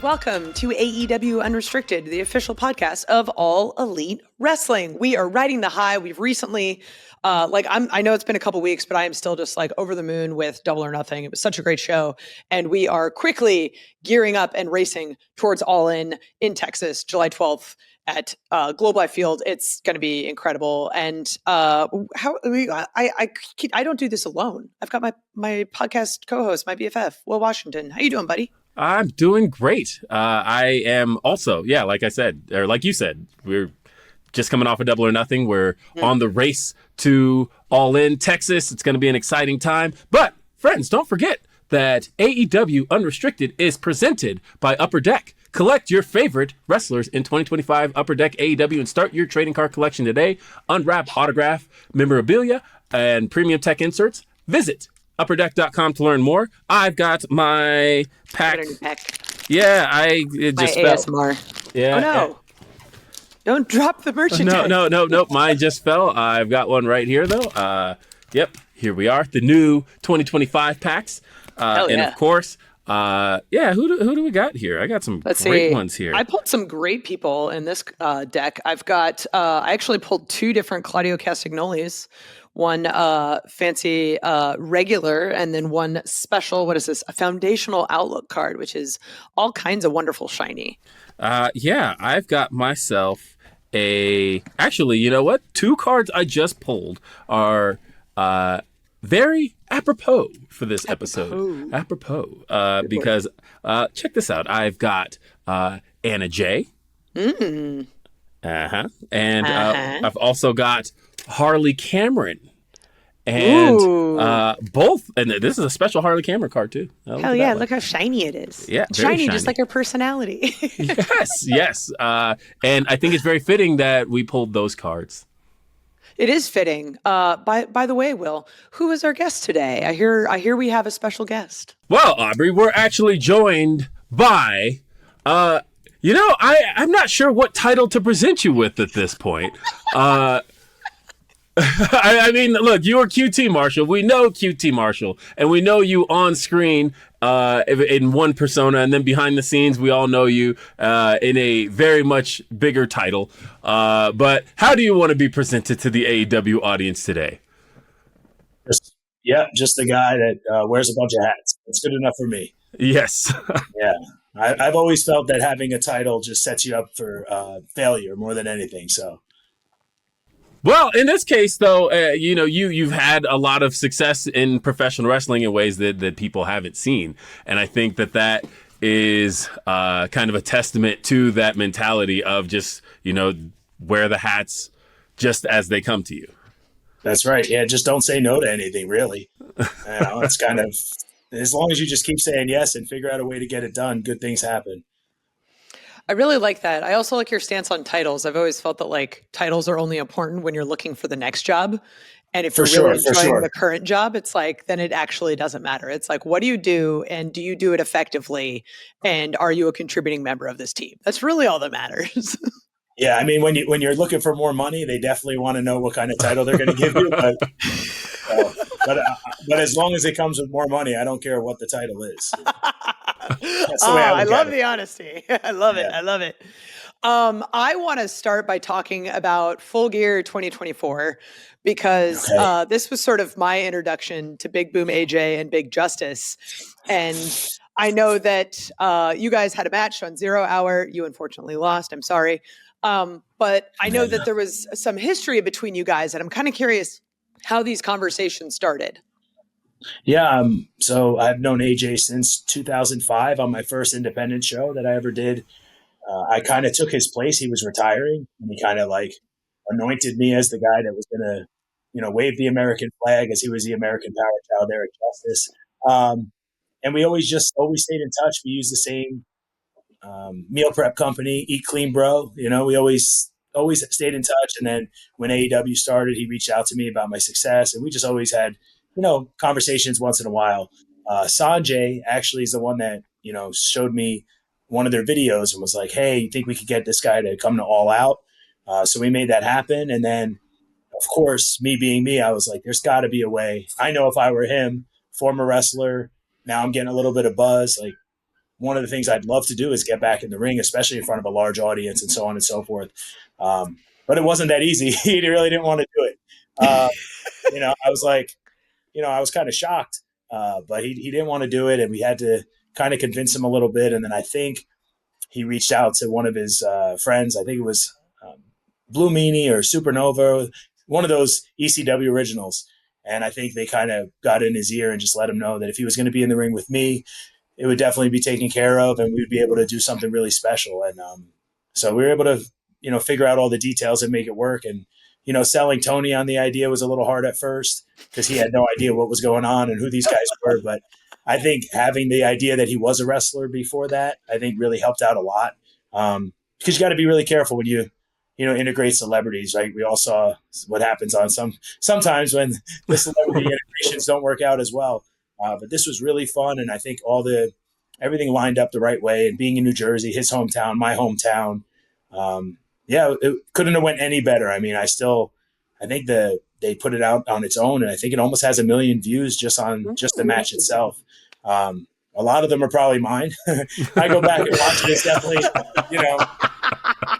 welcome to AEW Unrestricted, the official podcast of All Elite Wrestling. We are riding the high. We've recently, I know it's been a couple weeks, but I am still just like over the moon with Double or Nothing. It was such a great show. And we are quickly gearing up and racing towards All In Texas, July 12th at Globe Life Field. It's going to be incredible. And I don't do this alone. I've got my podcast co-host, my BFF, Will Washington. How you doing, buddy? I'm doing great. I am also, like I said, or like you said, we're just coming off of Double or Nothing. We're on the race to All In Texas. It's going to be an exciting time. But friends, don't forget that AEW Unrestricted is presented by Upper Deck. Collect your favorite wrestlers in 2025 Upper Deck AEW and start your trading card collection today. Unwrap autograph, memorabilia, and premium tech inserts. Visit upperdeck.com to learn more. I've got my pack. Yeah, it just fell. ASMR. Yeah. Oh no. Don't drop the merchandise. No. Mine just fell. I've got one right here though. Yep. Here we are. The new 2025 packs. And of course, who do we got here? I got some great ones here. I pulled some great people in this deck. I've got, I actually pulled two different Claudio Castagnolis. One fancy regular, and then one special, what is this? A foundational outlook card, which is all kinds of wonderful shiny. I've got myself actually, you know what? Two cards I just pulled are very apropos for this episode. Apropos. Because check this out. I've got Anna Jay. And I've also got Harley Cameron. And both, and this is a special Harley Cameron card too. Hell yeah, look how shiny it is. Yeah, it's shiny, just like her personality. yes. And I think it's very fitting that we pulled those cards. It is fitting. By the way, Will, who is our guest today? I hear we have a special guest. Well, Aubrey, we're actually joined by I'm not sure what title to present you with at this point. I mean, look, you are QT Marshall. We know QT Marshall, and we know you on screen in one persona, and then behind the scenes, we all know you in a very much bigger title. But how do you want to be presented to the AEW audience today? Just the guy that wears a bunch of hats. That's good enough for me. Yes. Yeah. I've always felt that having a title just sets you up for failure more than anything, so. Well, in this case, though, you've had a lot of success in professional wrestling in ways that people haven't seen. And I think that is kind of a testament to that mentality of just, wear the hats just as they come to you. That's right. Yeah, just don't say no to anything, really. It's kind of, as long as you just keep saying yes and figure out a way to get it done, good things happen. I really like that. I also like your stance on titles. I've always felt that titles are only important when you're looking for the next job. And if you're really enjoying the current job, it's then it actually doesn't matter. It's what do you do, and do you do it effectively? And are you a contributing member of this team? That's really all that matters. Yeah. I mean, when you're looking for more money, they definitely want to know what kind of title they're going to give you. But as long as it comes with more money, I don't care what the title is. That's the way I love the honesty. I love it. I love it. I want to start by talking about Full Gear 2024 because this was sort of my introduction to Big Boom AJ and Big Justice. And I know that you guys had a match on 0 Hour. You unfortunately lost. I'm sorry. But I know that there was some history between you guys, and I'm kind of curious how these conversations started. Yeah, so I've known AJ since 2005 on my first independent show that I ever did. I kind of took his place. He was retiring, and he kind of anointed me as the guy that was going to, wave the American flag as he was the American power child there at Justice. And we always stayed in touch. We used the same meal prep company, Eat Clean Bro. We always stayed in touch. And then when AEW started, he reached out to me about my success, and we just always had conversations once in a while. Sanjay actually is the one that, showed me one of their videos and was like, hey, you think we could get this guy to come to All Out? So we made that happen. And then, of course, me being me, I was like, there's got to be a way. I know if I were him, former wrestler, now I'm getting a little bit of buzz. one of the things I'd love to do is get back in the ring, especially in front of a large audience and so on and so forth. But it wasn't that easy. He really didn't want to do it. I was like, I was kind of shocked, but he didn't want to do it. And we had to kind of convince him a little bit. And then I think he reached out to one of his friends. I think it was Blue Meanie or Supernova, one of those ECW originals. And I think they kind of got in his ear and just let him know that if he was going to be in the ring with me, it would definitely be taken care of and we'd be able to do something really special. And so we were able to, figure out all the details and make it work. And, selling Tony on the idea was a little hard at first because he had no idea what was going on and who these guys were. But I think having the idea that he was a wrestler before that, I think really helped out a lot. Because you got to be really careful when you integrate celebrities, right? We all saw what happens on sometimes when the celebrity integrations don't work out as well. But this was really fun. And I think everything lined up the right way, and being in New Jersey, his hometown, my hometown. It couldn't have went any better. I mean, I think they put it out on its own, and I think it almost has 1 million views just the match itself. A lot of them are probably mine. I go back and watch it. It's definitely,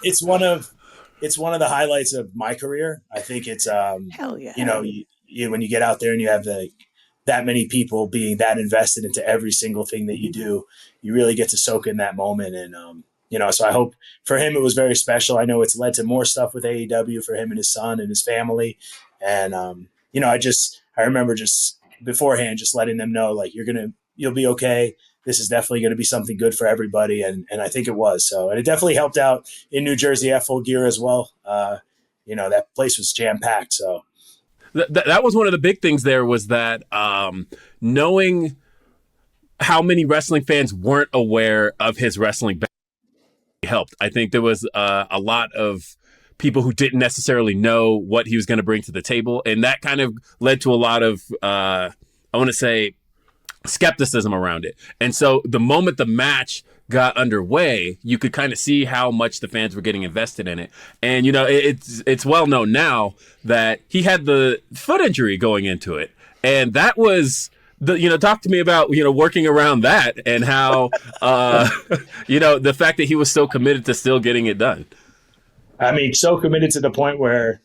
it's one of the highlights of my career. I think it's, hell yeah. When you get out there and you have that many people being that invested into every single thing that you do, you really get to soak in that moment. And, so I hope for him, it was very special. I know it's led to more stuff with AEW for him and his son and his family. And, I remember just beforehand, just letting them know, like, you'll be okay. This is definitely going to be something good for everybody. And I think it was. So, and it definitely helped out in New Jersey at Full Gear as well. That place was jam packed. So that was one of the big things there, was that knowing how many wrestling fans weren't aware of his wrestling helped. I think there was a lot of people who didn't necessarily know what he was going to bring to the table. And that kind of led to a lot of, I want to say, skepticism around it. And so the moment the match got underway, you could kind of see how much the fans were getting invested in it. And, it's well known now that he had the foot injury going into it. And that was talk to me about, working around that and how, the fact that he was so committed to still getting it done. I mean, so committed to the point where,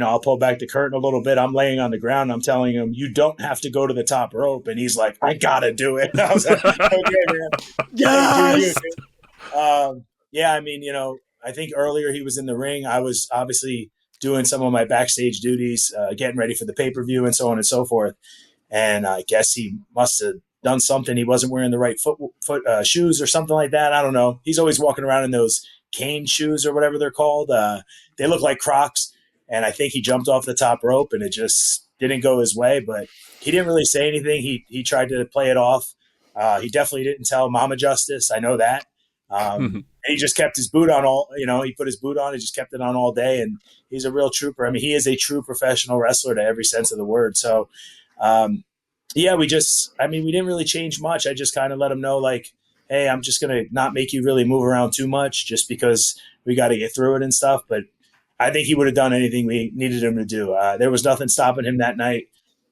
I'll pull back the curtain a little bit. I'm laying on the ground. I'm telling him, you don't have to go to the top rope. And he's like, I got to do it. And I was like, okay, man. Yes. I think earlier he was in the ring. I was obviously doing some of my backstage duties, getting ready for the pay-per-view and so on and so forth. And I guess he must have done something. He wasn't wearing the right foot shoes or something like that. I don't know. He's always walking around in those cane shoes or whatever they're called. They look like Crocs. And I think he jumped off the top rope and it just didn't go his way. But he didn't really say anything. He tried to play it off. He definitely didn't tell Mama Justice. I know that. And he just kept his boot on he put his boot on. He just kept it on all day. And he's a real trooper. I mean, he is a true professional wrestler to every sense of the word. So, we didn't really change much. I just kind of let him know, like, hey, I'm just going to not make you really move around too much just because we got to get through it and stuff. But I think he would have done anything we needed him to do. There was nothing stopping him that night.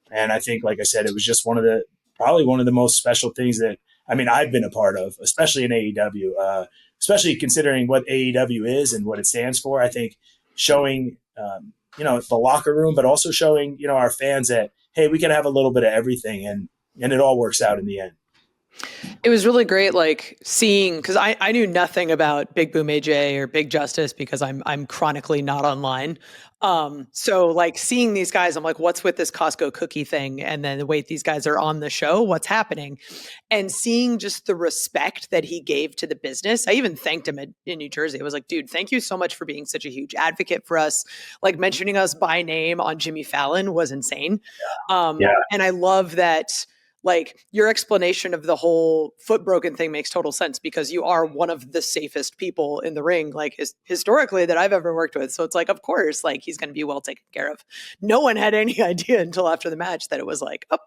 And I think, like I said, it was just probably one of the most special things that, I've been a part of, especially in AEW, especially considering what AEW is and what it stands for. I think showing, the locker room, but also showing, our fans that, hey, we can have a little bit of everything and it all works out in the end. It was really great, like seeing, because I knew nothing about Big Boom AJ or Big Justice because I'm chronically not online. So like seeing these guys, I'm like, what's with this Costco cookie thing? And then wait, these guys are on the show. What's happening? And seeing just the respect that he gave to the business. I even thanked him in New Jersey. I was like, dude, thank you so much for being such a huge advocate for us. Like mentioning us by name on Jimmy Fallon was insane. And I love that. Like your explanation of the whole foot broken thing makes total sense because you are one of the safest people in the ring, like historically that I've ever worked with. So it's like, of course, like he's going to be well taken care of. No one had any idea until after the match that it was like, oh,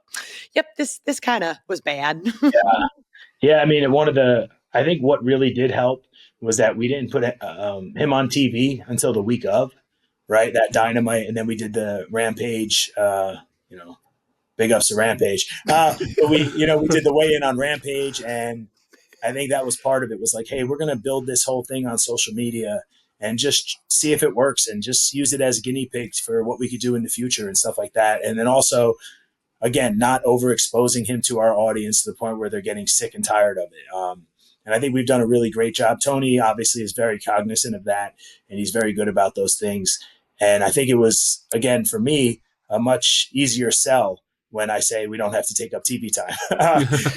yep, this kind of was bad. Yeah. I mean, I think what really did help was that we didn't put him on TV until the week of, right? That Dynamite. And then we did the Rampage, big ups to Rampage. But we did the weigh-in on Rampage, and I think that was part of it, was like, hey, we're going to build this whole thing on social media and just see if it works and just use it as guinea pigs for what we could do in the future and stuff like that. And then also, again, not overexposing him to our audience to the point where they're getting sick and tired of it. And I think we've done a really great job. Tony obviously is very cognizant of that, and he's very good about those things. And I think it was, again, for me, a much easier sell when I say we don't have to take up TV time.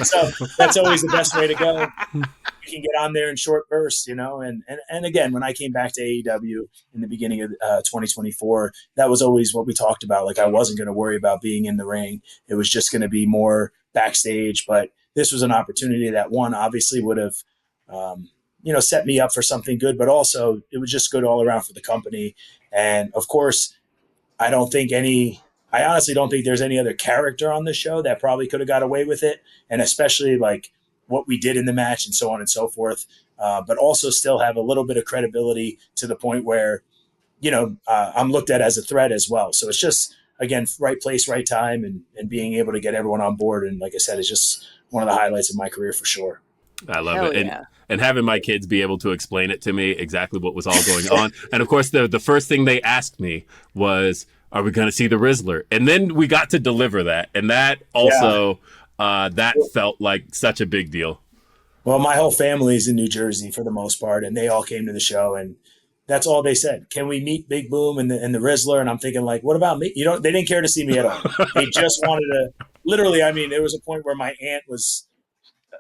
So that's always the best way to go. We can get on there in short bursts, and again, when I came back to AEW in the beginning of 2024, that was always what we talked about. Like, I wasn't going to worry about being in the ring. It was just going to be more backstage. But this was an opportunity that, one, obviously would have, set me up for something good, but also it was just good all around for the company. And of course, I honestly don't think there's any other character on the show that probably could have got away with it. And especially like what we did in the match and so on and so forth, but also still have a little bit of credibility to the point where, I'm looked at as a threat as well. So it's just, again, right place, right time, and being able to get everyone on board. And like I said, it's just one of the highlights of my career for sure. I love Hell it. yeah. And having my kids be able to explain it to me exactly what was all going on. And of course, the first thing they asked me was, are we going to see the Rizzler? And then we got to deliver that. And that also, that felt like such a big deal. Well, my whole family's in New Jersey for the most part, and they all came to the show, and that's all they said. Can we meet Big Boom and the Rizzler? And I'm thinking, like, what about me? They didn't care to see me at all. They just wanted to, literally, I mean, there was a point where my aunt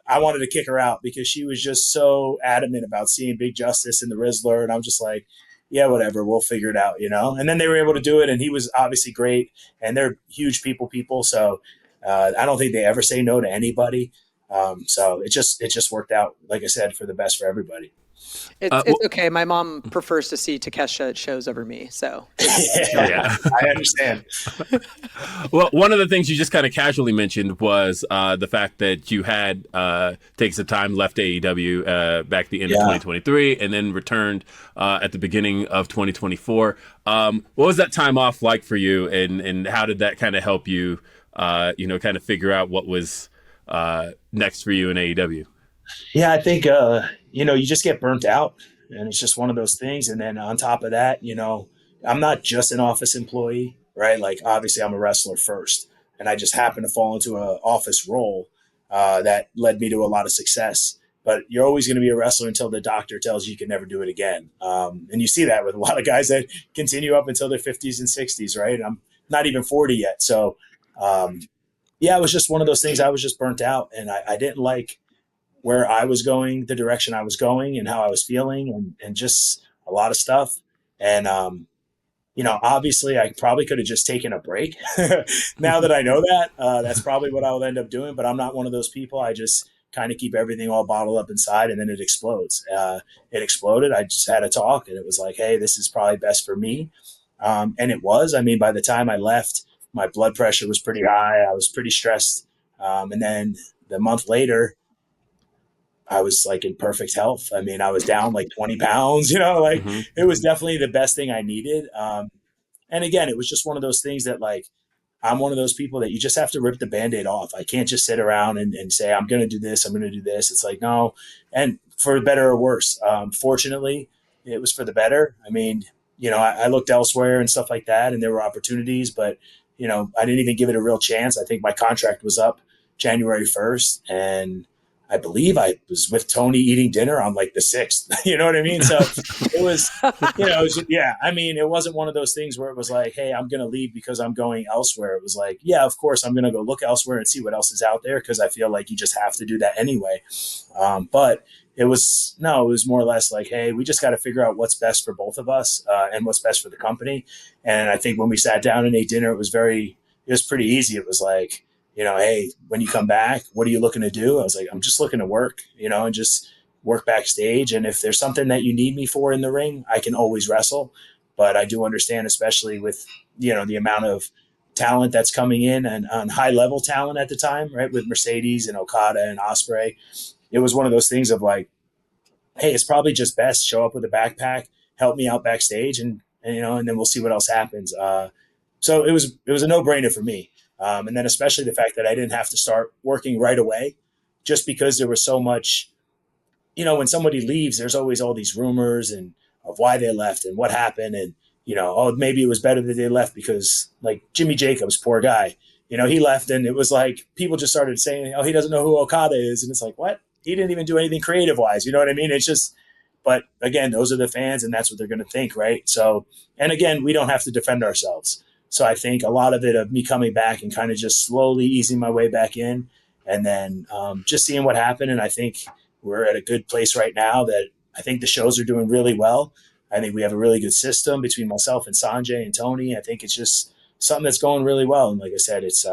I wanted to kick her out because she was just so adamant about seeing Big Justice and the Rizzler. And I'm just like, yeah, whatever, we'll figure it out, And then they were able to do it, and he was obviously great, and they're huge people. So I don't think they ever say no to anybody. So it just worked out, like I said, for the best for everybody. It's okay. My mom prefers to see Takesha at shows over me, so yeah, I understand. Well, one of the things you just kind of casually mentioned was the fact that you had taken some time, left AEW back at the end of 2023, and then returned at the beginning of 2024. What was that time off like for you, and how did that kind of help you, kind of figure out what was next for you in AEW? Yeah, I think, you just get burnt out, and it's just one of those things. And then on top of that, I'm not just an office employee, right? Like, obviously I'm a wrestler first, and I just happened to fall into an office role that led me to a lot of success. But you're always going to be a wrestler until the doctor tells you can never do it again. And you see that with a lot of guys that continue up until their 50s and 60s, right? I'm not even 40 yet. So, it was just one of those things. I was just burnt out, and I didn't like where I was going, the direction I was going, and how I was feeling, and just a lot of stuff. And, obviously I probably could have just taken a break. Now that I know that, that's probably what I will end up doing, but I'm not one of those people. I just kind of keep everything all bottled up inside, and then it explodes. It exploded. I just had a talk, and it was like, hey, this is probably best for me. And it was. I mean, by the time I left, my blood pressure was pretty high. I was pretty stressed. And then the month later, I was like in perfect health. I mean, I was down like 20 pounds, It was definitely the best thing I needed. And again, it was just one of those things that, like, I'm one of those people that you just have to rip the Band-Aid off. I can't just sit around and say, I'm going to do this. I'm going to do this. It's like, no. And for better or worse, fortunately, it was for the better. I mean, I looked elsewhere and stuff like that, and there were opportunities, but, I didn't even give it a real chance. I think my contract was up January 1st, and I believe I was with Tony eating dinner on like the 6th. You know what I mean? So it was, I mean, it wasn't one of those things where it was like, hey, I'm going to leave because I'm going elsewhere. It was like, yeah, of course I'm going to go look elsewhere and see what else is out there, because I feel like you just have to do that anyway. But it was more or less like, hey, we just got to figure out what's best for both of us and what's best for the company. And I think when we sat down and ate dinner, it was pretty easy. It was like, hey, when you come back, what are you looking to do? I was like, I'm just looking to work, and just work backstage. And if there's something that you need me for in the ring, I can always wrestle. But I do understand, especially with, the amount of talent that's coming in, and on high level talent at the time, right? With Mercedes and Okada and Ospreay, it was one of those things of like, hey, it's probably just best show up with a backpack, help me out backstage, and then we'll see what else happens. So it was a no-brainer for me. And then especially the fact that I didn't have to start working right away, just because there was so much when somebody leaves, there's always all these rumors and of why they left and what happened. And, oh, maybe it was better that they left because like Jimmy Jacobs, poor guy, he left and it was like people just started saying, oh, he doesn't know who Okada is. And it's like, what? He didn't even do anything creative wise. You know what I mean? It's just, but again, those are the fans and that's what they're going to think. Right. So, and again, we don't have to defend ourselves. So I think a lot of it of me coming back and kind of just slowly easing my way back in and then just seeing what happened. And I think we're at a good place right now that I think the shows are doing really well. I think we have a really good system between myself and Sanjay and Tony. I think it's just something that's going really well. And like I said, it's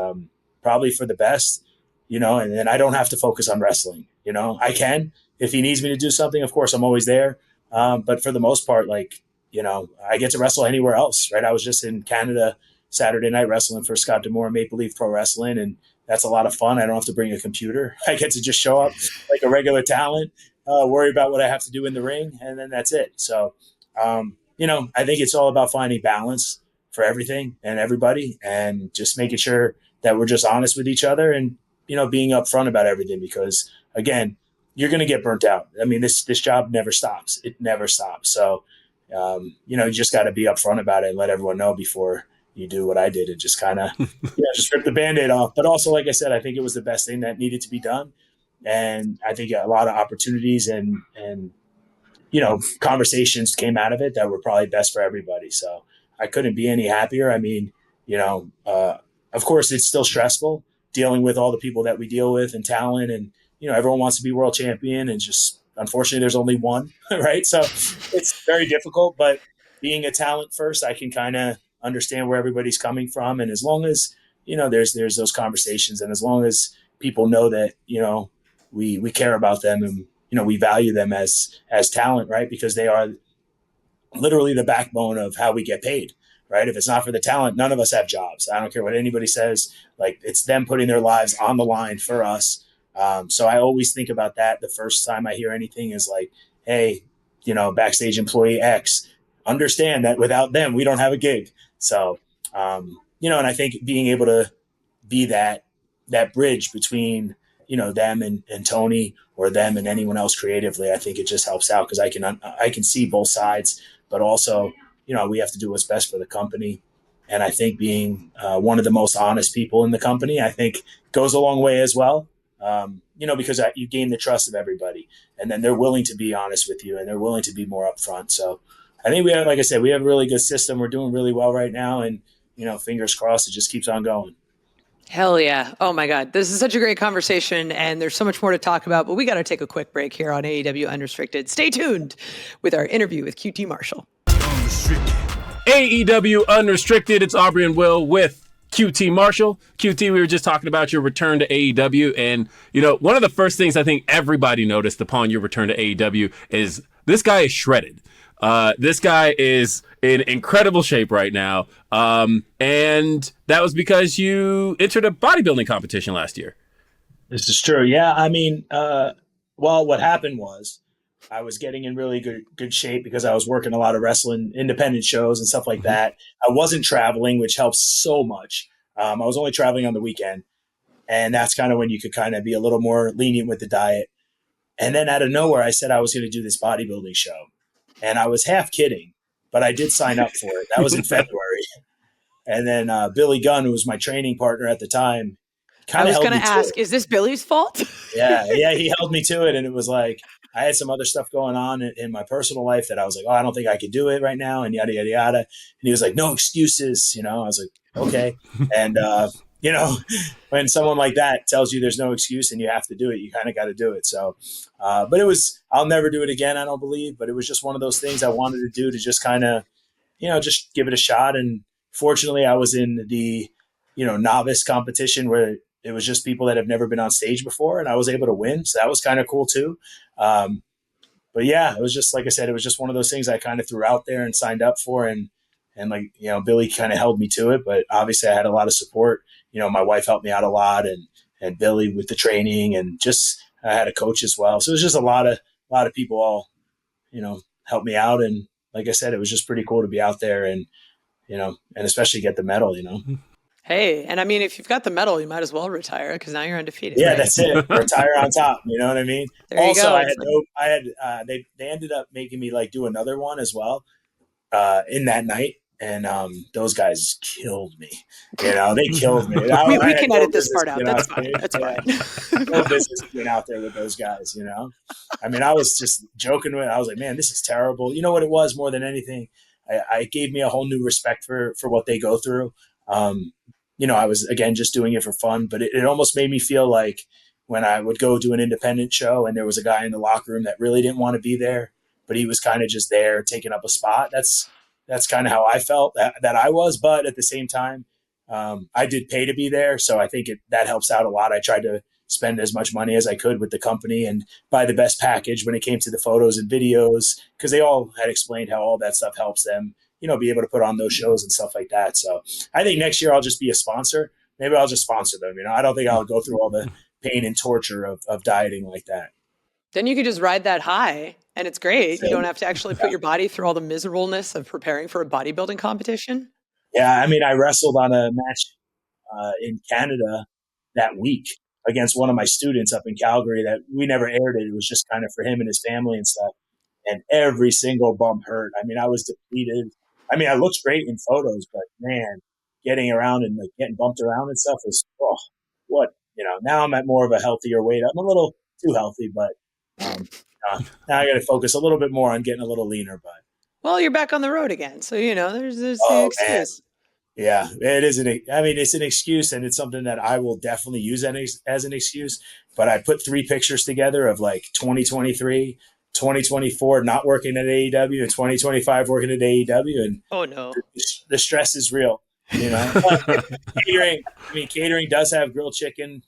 probably for the best, and then I don't have to focus on wrestling. I can, if he needs me to do something, of course, I'm always there. But for the most part, like, I get to wrestle anywhere else, right? I was just in Canada Saturday night wrestling for Scott D'Amore Maple Leaf Pro Wrestling, and that's a lot of fun. I don't have to bring a computer. I get to just show up like a regular talent, worry about what I have to do in the ring, and then that's it. So, I think it's all about finding balance for everything and everybody and just making sure that we're just honest with each other and, being upfront about everything because, again, you're going to get burnt out. I mean, this job never stops. It never stops. So, you just got to be upfront about it and let everyone know before you do what I did and just kind of, just rip the Band-Aid off. But also, like I said, I think it was the best thing that needed to be done. And I think a lot of opportunities and conversations came out of it that were probably best for everybody. So I couldn't be any happier. I mean, of course, it's still stressful dealing with all the people that we deal with and talent and, everyone wants to be world champion and just, unfortunately, there's only one, right? So it's very difficult, but being a talent first, I can kind of understand where everybody's coming from. And as long as, there's those conversations and as long as people know that, we care about them and, we value them as talent, right? Because they are literally the backbone of how we get paid, right? If it's not for the talent, none of us have jobs. I don't care what anybody says. Like it's them putting their lives on the line for us. So I always think about that. The first time I hear anything is like, hey, backstage employee X, understand that without them, we don't have a gig. So, and I think being able to be that bridge between, them and Tony or them and anyone else creatively, I think it just helps out because I can see both sides, but also, we have to do what's best for the company. And I think being one of the most honest people in the company, I think goes a long way as well. Because you gain the trust of everybody and then they're willing to be honest with you and they're willing to be more upfront. So I think we have, like I said, we have a really good system. We're doing really well right now. And, fingers crossed, it just keeps on going. Hell yeah. Oh my God. This is such a great conversation and there's so much more to talk about, but we got to take a quick break here on AEW Unrestricted. Stay tuned with our interview with QT Marshall. AEW Unrestricted. It's Aubrey and Will with QT Marshall. QT, we were just talking about your return to AEW. And, one of the first things I think everybody noticed upon your return to AEW is this guy is shredded. This guy is in incredible shape right now. And that was because you entered a bodybuilding competition last year. This is true. Yeah. I mean, what happened was I was getting in really good shape because I was working a lot of wrestling independent shows and stuff like that. I wasn't traveling, which helps so much. I was only traveling on the weekend. And that's kind of when you could kind of be a little more lenient with the diet. And then out of nowhere, I said I was going to do this bodybuilding show. And I was half kidding, but I did sign up for it. That was in February. And then Billy Gunn, who was my training partner at the time, I was going to ask, is this Billy's fault? Yeah, he held me to it. And it was like, I had some other stuff going on in my personal life that I was like, oh, I don't think I could do it right now. And yada, yada, yada. And he was like, no excuses. I was like, okay. And, when someone like that tells you there's no excuse and you have to do it, you kind of got to do it. So, but I'll never do it again, I don't believe. But it was just one of those things I wanted to do to just kind of, just give it a shot. And fortunately, I was in the, novice competition where it was just people that have never been on stage before, and I was able to win. So that was kind of cool too. But yeah, it was just, like I said, it was just one of those things I kind of threw out there and signed up for. And like, Billy kind of held me to it, but obviously I had a lot of support. My wife helped me out a lot and Billy with the training and just, I had a coach as well. So it was just a lot of people all, helped me out. And like I said, it was just pretty cool to be out there and, and especially get the medal, Hey, and I mean, if you've got the medal, you might as well retire because now you're undefeated. Yeah, right? that's it. Retire on top. You know what I mean? There you Also, go. they ended up making me like do another one as well in that night. And those guys killed me. They killed me. I We had can no edit this business part out. being on That's fine. stage. That's Yeah, fine. no business being out there with those guys. I mean, I was just joking with. I was like, man, this is terrible. You know what it was more than anything? I gave me a whole new respect for what they go through. Um, I was again just doing it for fun, but it almost made me feel like when I would go do an independent show and there was a guy in the locker room that really didn't want to be there, but he was kind of just there taking up a spot. That's kind of how I felt that I was, but at the same time, I did pay to be there, so I think that helps out a lot. I tried to spend as much money as I could with the company and buy the best package when it came to the photos and videos, because they all had explained how all that stuff helps them, be able to put on those shows and stuff like that. So I think next year I'll just be a sponsor. Maybe I'll just sponsor them. I don't think I'll go through all the pain and torture of dieting like that. Then you could just ride that high and it's great. So, you don't have to actually put your body through all the miserableness of preparing for a bodybuilding competition. Yeah, I mean, I wrestled on a match in Canada that week against one of my students up in Calgary that we never aired it. It was just kind of for him and his family and stuff. And every single bump hurt. I mean, I was depleted. I mean, I looked great in photos, but man, getting around and like getting bumped around and stuff was, what, now I'm at more of a healthier weight. I'm a little too healthy, but now I got to focus a little bit more on getting a little leaner. But well, you're back on the road again, so there's the excuse. Man. Yeah, it is. It's an excuse, and it's something that I will definitely use as an excuse. But I put 3 pictures together of like 2023, 2024 not working at AEW, and 2025 working at AEW, and oh no, the stress is real. But catering does have grilled chicken,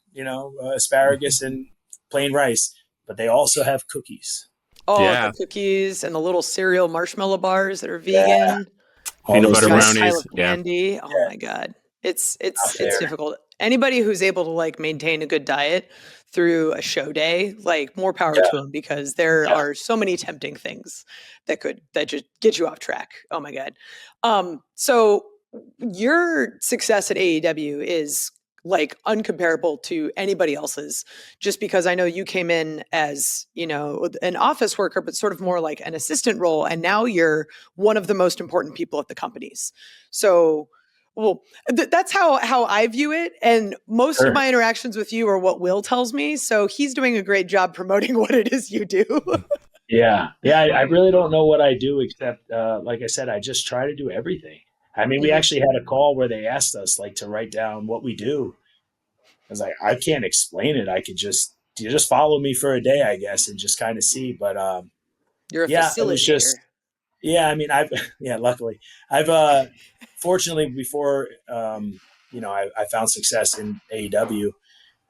asparagus and plain rice, but they also have cookies. Oh, yeah. The cookies and the little cereal marshmallow bars that are vegan. Yeah. Peanut butter brownies, candy. Yeah. Oh my God, it's difficult. Anybody who's able to like maintain a good diet through a show day, like more power to them, because there are so many tempting things that just get you off track. Oh my God. So your success at AEW is like uncomparable to anybody else's, just because I know you came in as, an office worker, but sort of more like an assistant role. And now you're one of the most important people at the companies. So, well, that's how I view it. And most of my interactions with you are what Will tells me. So he's doing a great job promoting what it is you do. Yeah. I really don't know what I do, except, like I said, I just try to do everything. I mean, we actually had a call where they asked us like to write down what we do. I was like, I can't explain it. I could just follow me for a day, I guess, and just kind of see. But you're a facilitator. It was just, I mean, luckily fortunately before, I found success in AEW,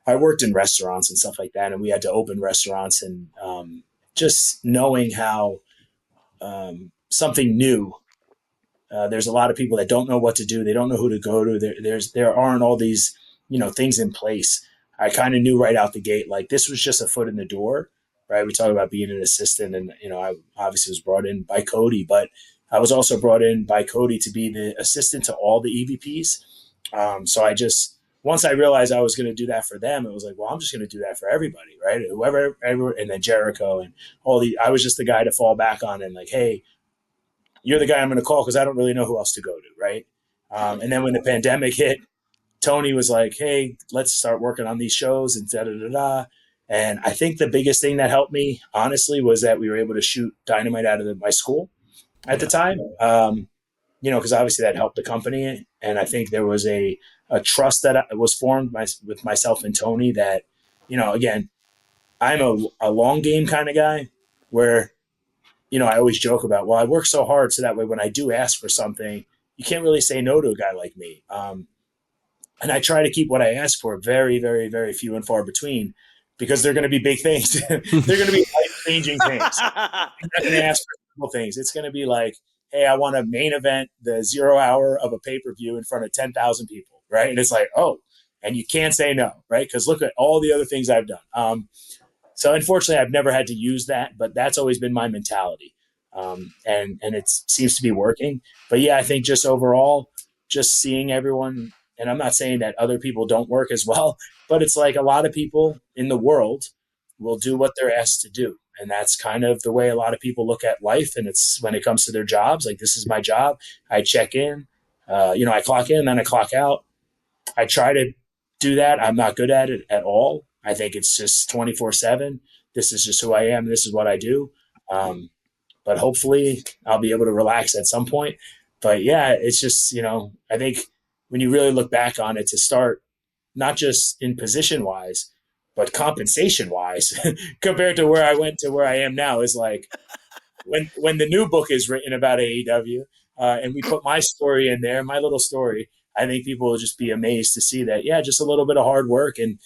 I worked in restaurants and stuff like that. And we had to open restaurants, and just knowing how something new, there's a lot of people that don't know what to do. They don't know who to go to. There aren't all these, things in place. I kind of knew right out the gate, like this was just a foot in the door, right? We talk about being an assistant, and, I obviously was brought in by Cody, but I was also brought in by Cody to be the assistant to all the EVPs. So once I realized I was going to do that for them, it was like, well, I'm just going to do that for everybody, right? And then Jericho and I was just the guy to fall back on, and like, hey, you're the guy I'm going to call because I don't really know who else to go to, right? And then when the pandemic hit, Tony was like, hey, let's start working on these shows and da-da-da-da. And I think the biggest thing that helped me, honestly, was that we were able to shoot Dynamite out of my school at the time, because obviously that helped the company. And I think there was a trust that was formed with myself and Tony that, again, I'm a long game kind of guy where, I always joke about, well, I work so hard so that way when I do ask for something, you can't really say no to a guy like me. And I try to keep what I ask for very, very, very few and far between, because they're going to be big things. They're going to be life-changing things. I'm not going to ask for simple things. It's going to be like, hey, I want to main event the 0 hour of a pay-per-view in front of 10,000 people, right? And it's like, oh, and you can't say no, right? Because look at all the other things I've done. So unfortunately, I've never had to use that, but that's always been my mentality. And it seems to be working. But yeah, I think just overall, just seeing everyone and I'm not saying that other people don't work as well, but it's like a lot of people in the world will do what they're asked to do. And that's kind of the way a lot of people look at life. And it's when it comes to their jobs, like, this is my job. I check in, I clock in, then I clock out. I try to do that. I'm not good at it at all. I think it's just 24/7. This is just who I am. This is what I do. But hopefully I'll be able to relax at some point. But yeah, it's just, I think when you really look back on it, to start, not just in position wise, but compensation wise, compared to where I went to where I am now, is like, when the new book is written about AEW, and we put my story in there, my little story, I think people will just be amazed to see that, yeah, just a little bit of hard work. And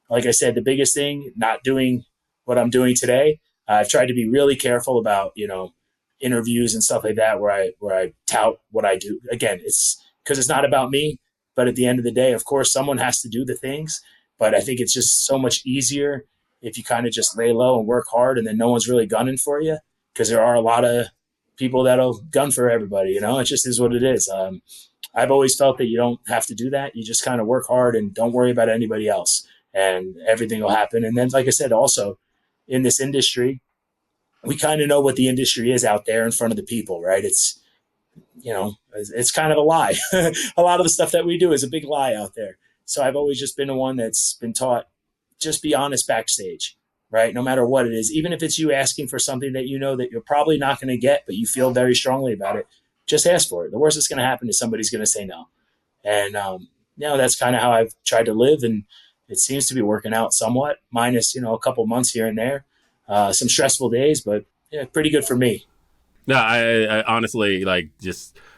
like I said, the biggest thing, not doing what I'm doing today. I've tried to be really careful about, interviews and stuff like that, where I tout what I do. Again, it's because it's not about me, but at the end of the day, of course, someone has to do the things. But I think it's just so much easier if you kind of just lay low and work hard, and then no one's really gunning for you, because there are a lot of people that'll gun for everybody. It just is what it is. I've always felt that you don't have to do that. You just kind of work hard and don't worry about anybody else, and everything will happen. And then, like I said, also in this industry, we kind of know what the industry is out there in front of the people, right? It's kind of a lie. A lot of the stuff that we do is a big lie out there. So I've always just been the one that's been taught, just be honest backstage, right? No matter what it is, even if it's you asking for something that you know that you're probably not going to get, but you feel very strongly about it, just ask for it. The worst that's going to happen is somebody's going to say no. And, that's kind of how I've tried to live. And it seems to be working out somewhat, minus, a couple months here and there. Some stressful days, but yeah, pretty good for me. No, I honestly,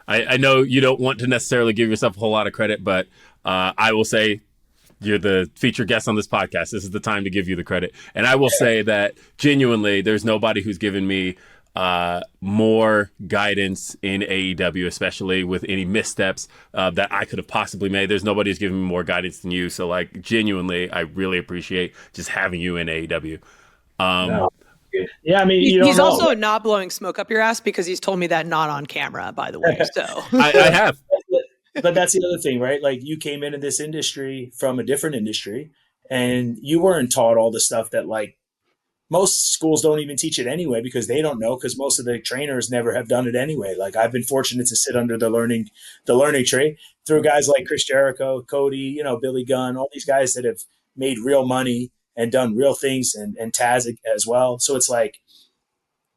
I know you don't want to necessarily give yourself a whole lot of credit, but I will say you're the featured guest on this podcast. This is the time to give you the credit. And I will say that genuinely, there's nobody who's given me more guidance in AEW, especially with any missteps that I could have possibly made. There's nobody who's given me more guidance than you. So, genuinely, I really appreciate just having you in AEW. No. Yeah, I mean, he's also not blowing smoke up your ass, because he's told me that not on camera, by the way. So I have. But that's the other thing, right? Like, you came into this industry from a different industry, and you weren't taught all the stuff that, like, most schools don't even teach it anyway, because they don't know, because most of the trainers never have done it anyway. Like, I've been fortunate to sit under the learning tree through guys like Chris Jericho, Cody, Billy Gunn, all these guys that have made real money and done real things, and Taz as well. So it's like,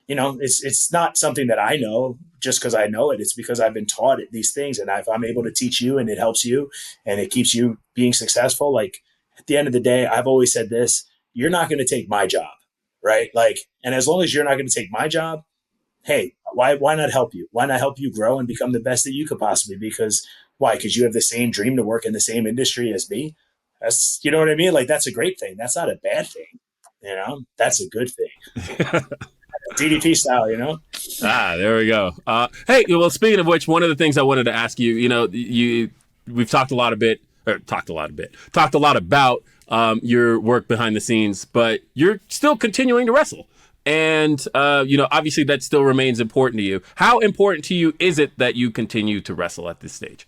it's not something that I know just because I know it. It's because I've been taught these things, and if I'm able to teach you and it helps you and it keeps you being successful, like, at the end of the day, I've always said this: you're not going to take my job, right? Like, and as long as you're not going to take my job, hey, why not help you? Why not help you grow and become the best that you could possibly be? Because why? Because you have the same dream to work in the same industry as me. That's, you know what I mean? Like, that's a great thing. That's not a bad thing. That's a good thing. DDP style, There we go. Hey, well, speaking of which, one of the things I wanted to ask you, we've talked a lot about your work behind the scenes, but you're still continuing to wrestle. And, obviously that still remains important to you. How important to you is it that you continue to wrestle at this stage?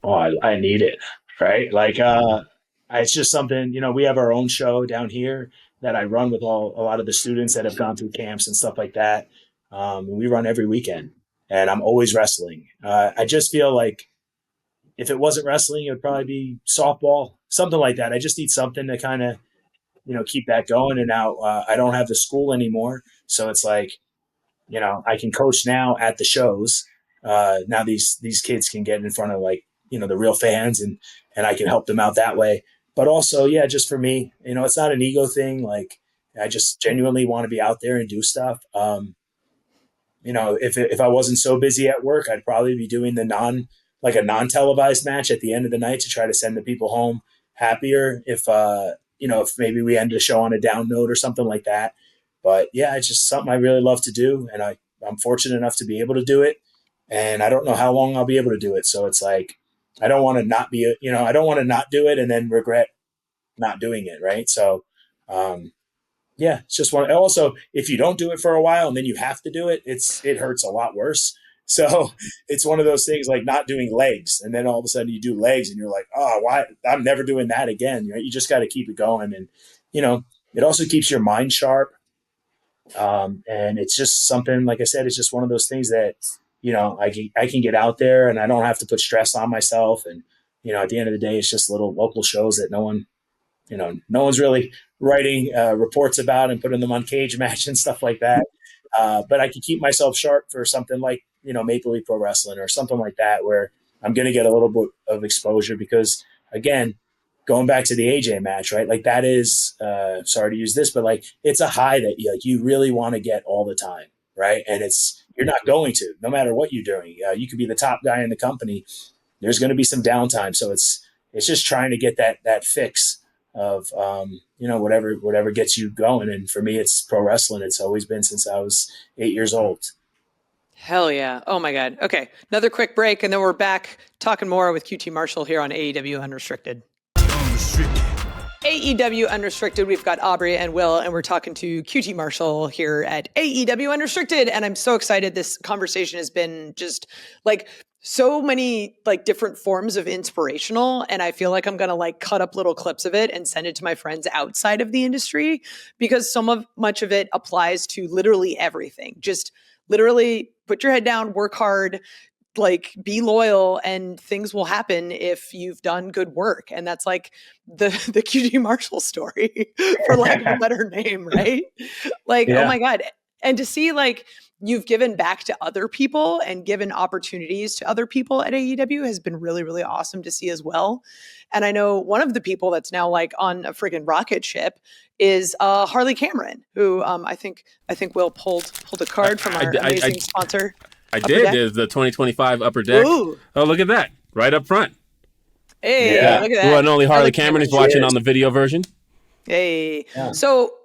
Oh, I need it. Right. Like, it's just something, we have our own show down here that I run with a lot of the students that have gone through camps and stuff like that. We run every weekend, and I'm always wrestling. I just feel like if it wasn't wrestling, it would probably be softball, something like that. I just need something to kind of, keep that going. And now I don't have the school anymore. So it's like, I can coach now at the shows. Now these kids can get in front of, like, the real fans, and I can help them out that way. But also, yeah, just for me, it's not an ego thing. Like, I just genuinely want to be out there and do stuff. If I wasn't so busy at work, I'd probably be doing a non-televised match at the end of the night to try to send the people home happier. If maybe we end the show on a down note or something like that. But yeah, it's just something I really love to do, and I'm fortunate enough to be able to do it. And I don't know how long I'll be able to do it. So it's like, I don't want to not be, I don't want to not do it and then regret not doing it. Right. So, it's just one. Also, if you don't do it for a while and then you have to do it, it hurts a lot worse. So it's one of those things like not doing legs. And then all of a sudden you do legs and you're like, oh, why? I'm never doing that again. Right? You just got to keep it going. And, it also keeps your mind sharp. And it's just something, like I said, it's just one of those things that, I can get out there and I don't have to put stress on myself. And, at the end of the day, it's just little local shows that no one's really writing reports about and putting them on Cage Match and stuff like that. But I can keep myself sharp for something like, Maple Leaf Pro Wrestling or something like that, where I'm going to get a little bit of exposure because, again, going back to the AJ match, right? Like that is, sorry to use this, but like it's a high that you really want to get all the time, right? And you're not going to, no matter what you're doing. You could be the top guy in the company. There's going to be some downtime. So it's just trying to get that fix of whatever gets you going. And for me, it's pro wrestling. It's always been since I was 8 years old. Hell yeah. Oh my God. Okay. Another quick break and then we're back talking more with QT Marshall here on AEW Unrestricted. AEW Unrestricted. We've got Aubrey and Will, and we're talking to QT Marshall here at AEW Unrestricted. And I'm so excited. This conversation has been just like so many like different forms of inspirational. And I feel like I'm going to like cut up little clips of it and send it to my friends outside of the industry because much of it applies to literally everything. Just literally put your head down, work hard, like be loyal, and things will happen if you've done good work. And that's like the QT Marshall story for lack of a better name, right? Like, yeah. Oh my God. And to see like you've given back to other people and given opportunities to other people at AEW has been really, really awesome to see as well. And I know one of the people that's now like on a friggin' rocket ship is Harley Cameron, who I think Will pulled a card from our amazing sponsor. I did. There's the 2025 Upper Deck. Ooh. Oh, look at that. Right up front. Hey, yeah. Look at that. Who and only Harley Cameron is watching on the video version. Hey. Yeah. So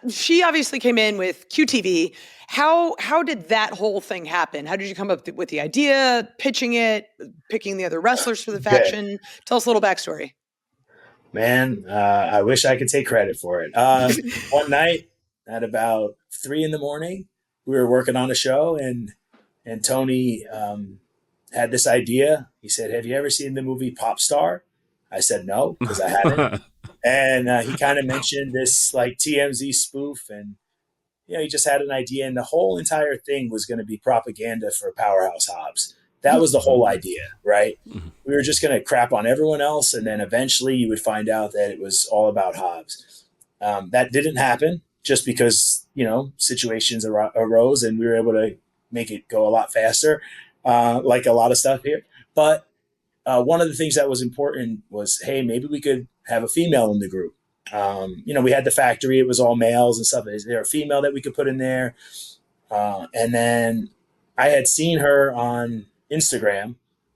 she obviously came in with QTV. How did that whole thing happen? How did you come up with the idea, pitching it, picking the other wrestlers for the faction? Tell us a little backstory. Man, I wish I could take credit for it. One night at about 3 a.m, we were working on a show and Tony had this idea. He said, have you ever seen the movie Pop Star? I said, no, because I hadn't. And he kind of mentioned this like TMZ spoof and, he just had an idea. And the whole entire thing was going to be propaganda for Powerhouse Hobbs. That was the whole idea, right? Mm-hmm. We were just going to crap on everyone else. And then eventually you would find out that it was all about Hobbs. That didn't happen just because, situations arose and we were able to make it go a lot faster, like a lot of stuff here. But one of the things that was important was, hey, maybe we could have a female in the group. We had the factory, it was all males and stuff. Is there a female that we could put in there? And then I had seen her on Instagram,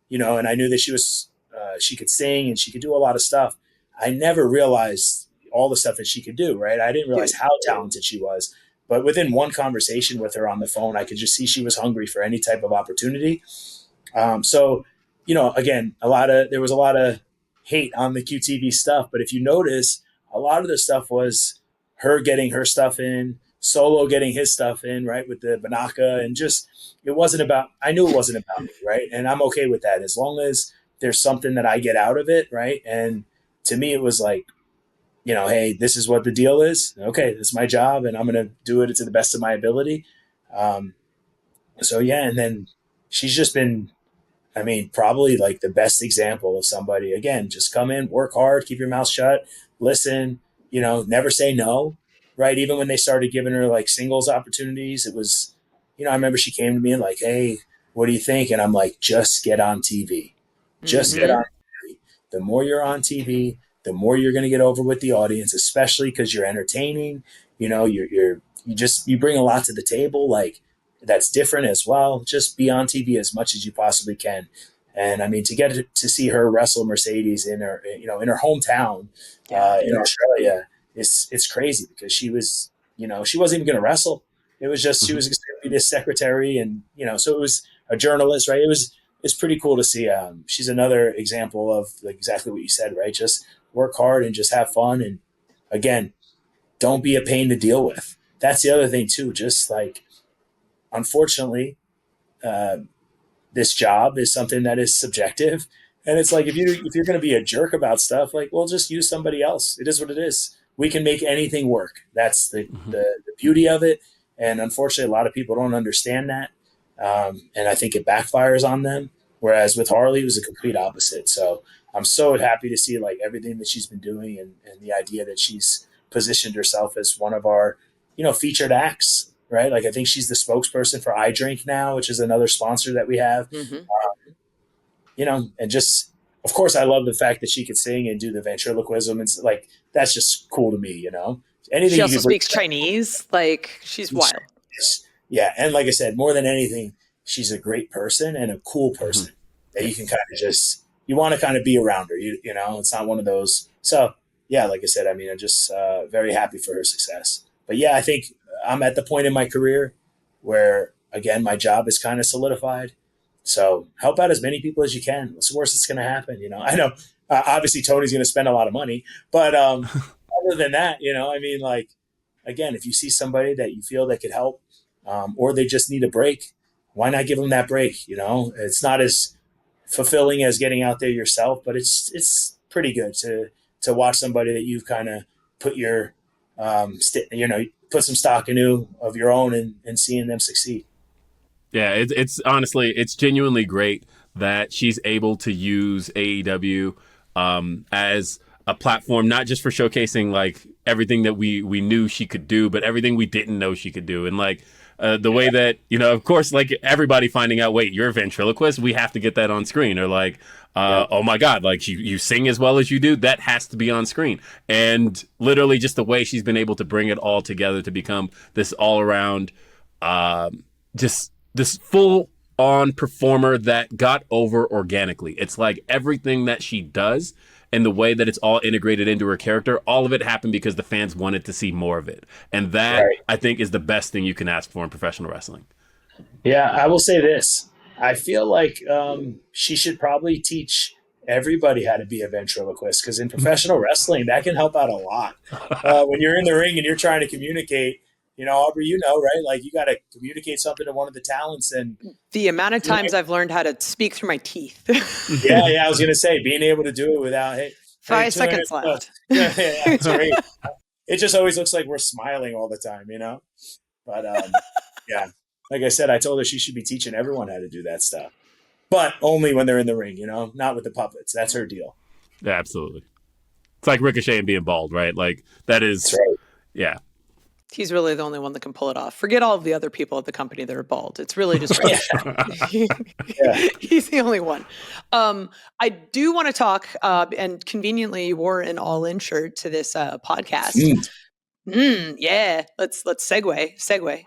and I knew that she could sing and she could do a lot of stuff. I never realized all the stuff that she could do, right? I didn't realize how talented she was. But within one conversation with her on the phone, I could just see she was hungry for any type of opportunity. So, again, there was a lot of hate on the QTV stuff. But if you notice, a lot of the stuff was her getting her stuff in, Solo getting his stuff in, right, with the Banaka. And just, I knew it wasn't about me, right? And I'm okay with that as long as there's something that I get out of it, right? And to me, it was like, hey, this is what the deal is. Okay, this is my job, and I'm going to do it to the best of my ability. And then she's just been, probably like the best example of somebody, again, just come in, work hard, keep your mouth shut, listen, never say no, right? Even when they started giving her like singles opportunities, it was, I remember she came to me and like, hey, what do you think? And I'm like, just get on TV. Just get on TV. The more you're on TV, the more you're going to get over with the audience, especially because you're entertaining. You bring a lot to the table. Like that's different as well. Just be on TV as much as you possibly can. And to get to see her wrestle Mercedes in her, in her hometown in Australia, it's crazy because she was, she wasn't even going to wrestle. It was just she was going to be this secretary, and so it was a journalist, right? It's pretty cool to see. She's another example of like exactly what you said, right? Just work hard and just have fun. And again, don't be a pain to deal with. That's the other thing too. Just like, unfortunately, this job is something that is subjective. And it's like, if you're going to be a jerk about stuff, like, well, just use somebody else. It is what it is. We can make anything work. That's the beauty of it. And unfortunately, a lot of people don't understand that. And I think it backfires on them. Whereas with Harley, it was a complete opposite. So I'm so happy to see like everything that she's been doing, and the idea that she's positioned herself as one of our, featured acts, right? Like, I think she's the spokesperson for iDrink now, which is another sponsor that we have. And just, of course, I love the fact that she could sing and do the ventriloquism. It's like, that's just cool to me, Anything. She also speaks Chinese. Like, she's wild. Yeah. And like I said, more than anything, she's a great person and a cool person that you can kind of you want to kind of be around her, it's not one of those. So yeah, like I said, I mean, I'm just very happy for her success. But yeah, I think I'm at the point in my career where, again, my job is kind of solidified. So help out as many people as you can. What's the worst that's going to happen? I know obviously Tony's going to spend a lot of money, but other than that, I mean, like, again, if you see somebody that you feel that could help, or they just need a break, why not give them that break? It's not as fulfilling as getting out there yourself, but it's pretty good to watch somebody that you've kind of put your, put some stock anew of your own and seeing them succeed. Yeah, it's honestly, it's genuinely great that she's able to use AEW as a platform, not just for showcasing like everything that we knew she could do, but everything we didn't know she could do. And like the way that, of course, like everybody finding out, wait, you're a ventriloquist, we have to get that on screen. Or like, oh my God, like you sing as well as you do, that has to be on screen. And literally just the way she's been able to bring it all together to become this all around, just this full on performer that got over organically. It's like everything that she does and the way that it's all integrated into her character, all of it happened because the fans wanted to see more of it. And that, I think, is the best thing you can ask for in professional wrestling. Yeah, I will say this. I feel like she should probably teach everybody how to be a ventriloquist, because in professional wrestling, that can help out a lot. When you're in the ring and you're trying to communicate, Aubrey, right? Like, you got to communicate something to one of the talents. And the amount of times I've learned how to speak through my teeth. yeah, I was going to say, being able to do it without, 5 seconds left. Yeah, it's great. It just always looks like we're smiling all the time, But yeah, like I said, I told her she should be teaching everyone how to do that stuff, but only when they're in the ring, not with the puppets. That's her deal. Yeah, absolutely. It's like Ricochet and being bald, right? Like, that is, yeah. He's really the only one that can pull it off. Forget all of the other people at the company that are bald. It's really just he's the only one. I do want to talk, and conveniently you wore an all-in shirt to this podcast. Yeah, let's segue.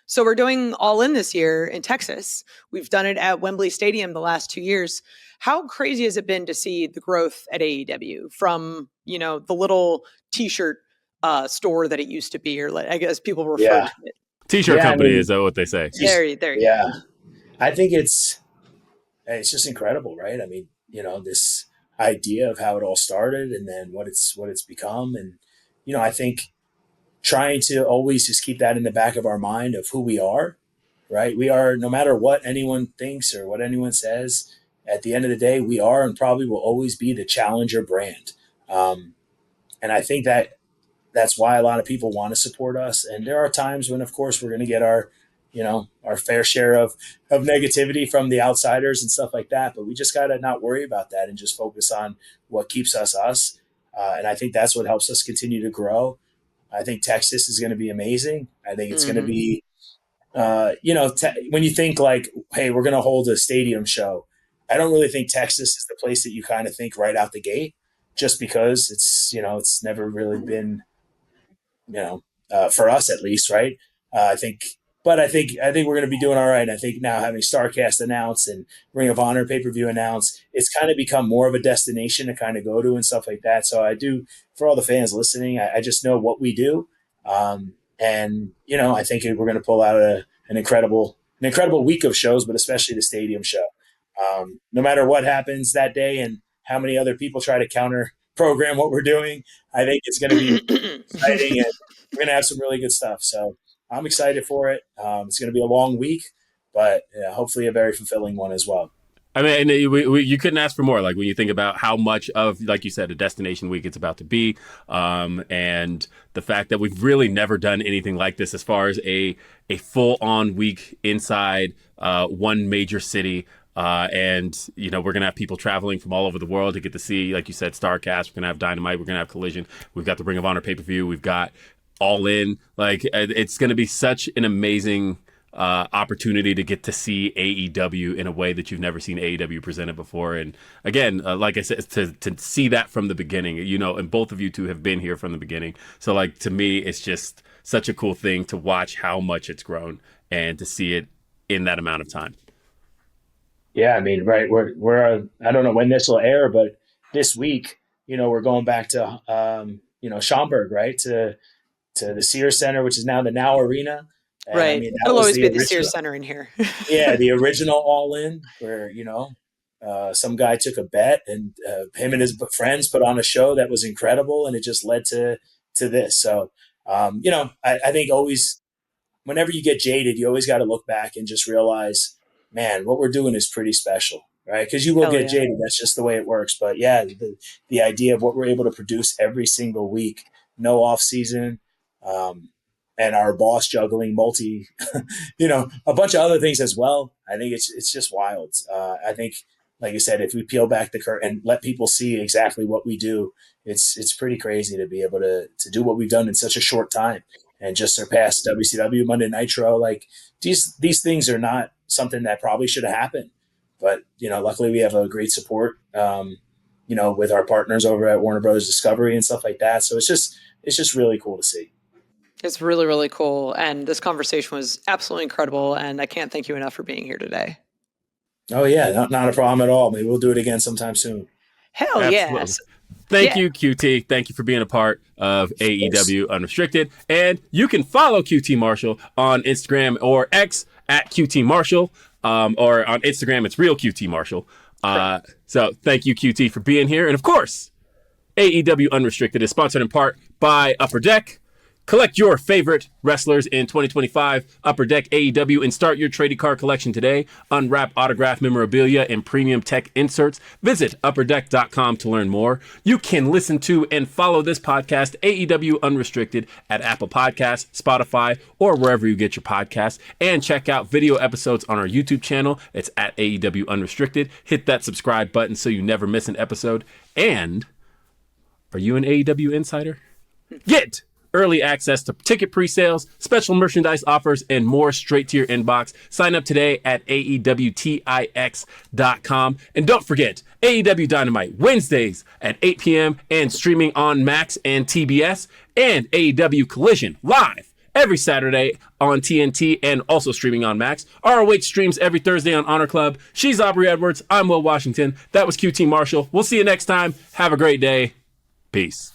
So we're doing All In this year in Texas. We've done it at Wembley Stadium the last 2 years. How crazy has it been to see the growth at AEW from, the little t-shirt store that it used to be, or like, I guess people refer to it. T-shirt company, is that what they say? There you go. I think it's just incredible, right? I mean, this idea of how it all started and then what it's become. And, I think trying to always just keep that in the back of our mind of who we are, right? We are, no matter what anyone thinks or what anyone says, at the end of the day, we are and probably will always be the challenger brand. And I think that's why a lot of people want to support us. And there are times when, of course, we're going to get our fair share of negativity from the outsiders and stuff like that. But we just got to not worry about that and just focus on what keeps us us. And I think that's what helps us continue to grow. I think Texas is going to be amazing. I think it's going to be, when you think like, hey, we're going to hold a stadium show, I don't really think Texas is the place that you kind of think right out the gate, just because it's never really been, for us at least, right? I think we're going to be doing all right. I think now having StarCast announced and Ring of Honor pay-per-view announced, it's kind of become more of a destination to kind of go to and stuff like that. So I do, for all the fans listening, I just know what we do. And, I think we're going to pull out an incredible week of shows, but especially the stadium show. No matter what happens that day and how many other people try to counter program what we're doing, I think it's going to be exciting, and we're going to have some really good stuff. So I'm excited for it. It's going to be a long week, but hopefully a very fulfilling one as well. I mean, you couldn't ask for more. Like when you think about how much of, like you said, a destination week it's about to be, and the fact that we've really never done anything like this as far as a full-on week inside one major city. And, you know, we're going to have people traveling from all over the world to get to see, like you said, StarCast. We're going to have Dynamite. We're going to have Collision. We've got the Ring of Honor pay-per-view. We've got All In. Like, it's going to be such an amazing opportunity to get to see AEW in a way that you've never seen AEW presented before. And again, like I said, to see that from the beginning, you know, and both of you two have been here from the beginning. So like, to me, it's just such a cool thing to watch how much it's grown and to see it in that amount of time. Yeah. I mean, right. We're I don't know when this will air, but this week, you know, we're going back to, you know, Schaumburg, right. To the Sears Center, which is now the Now Arena. And, right. I mean, it'll always be the Sears Center in here. Yeah, the original All In, where, you know, some guy took a bet and him and his friends put on a show that was incredible, and it just led to this. So, you know, I think always, whenever you get jaded, you always got to look back and just realize, man, what we're doing is pretty special, right? Because you will get jaded. That's just the way it works. But yeah, the idea of what we're able to produce every single week, no off season, and our boss juggling you know, a bunch of other things as well. I think it's just wild. I think, like you said, if we peel back the curtain and let people see exactly what we do, it's pretty crazy to be able to do what we've done in such a short time and just surpass WCW, Monday Nitro. Like these things are not something that probably should have happened, but you know, luckily we have a great support, you know, with our partners over at Warner Brothers Discovery and stuff like that. So it's just really cool to see. It's really, really cool. And this conversation was absolutely incredible. And I can't thank you enough for being here today. Oh, yeah. Not a problem at all. Maybe we'll do it again sometime soon. Hell yes. Thank you, QT. Thank you for being a part of AEW Unrestricted. And you can follow QT Marshall on Instagram or X at QT Marshall. Or on Instagram, it's real QT Marshall. So thank you, QT, for being here. And of course, AEW Unrestricted is sponsored in part by Upper Deck. Collect your favorite wrestlers in 2025, Upper Deck AEW, and start your trading card collection today. Unwrap autographed memorabilia and premium tech inserts. Visit upperdeck.com to learn more. You can listen to and follow this podcast, AEW Unrestricted, at Apple Podcasts, Spotify, or wherever you get your podcasts. And check out video episodes on our YouTube channel. It's at AEW Unrestricted. Hit that subscribe button so you never miss an episode. And are you an AEW insider? Get early access to ticket pre-sales, special merchandise offers, and more straight to your inbox. Sign up today at AEWTIX.com. And don't forget, AEW Dynamite, Wednesdays at 8 p.m. and streaming on Max and TBS, and AEW Collision, live every Saturday on TNT and also streaming on Max. ROH streams every Thursday on Honor Club. She's Aubrey Edwards. I'm Will Washington. That was QT Marshall. We'll see you next time. Have a great day. Peace.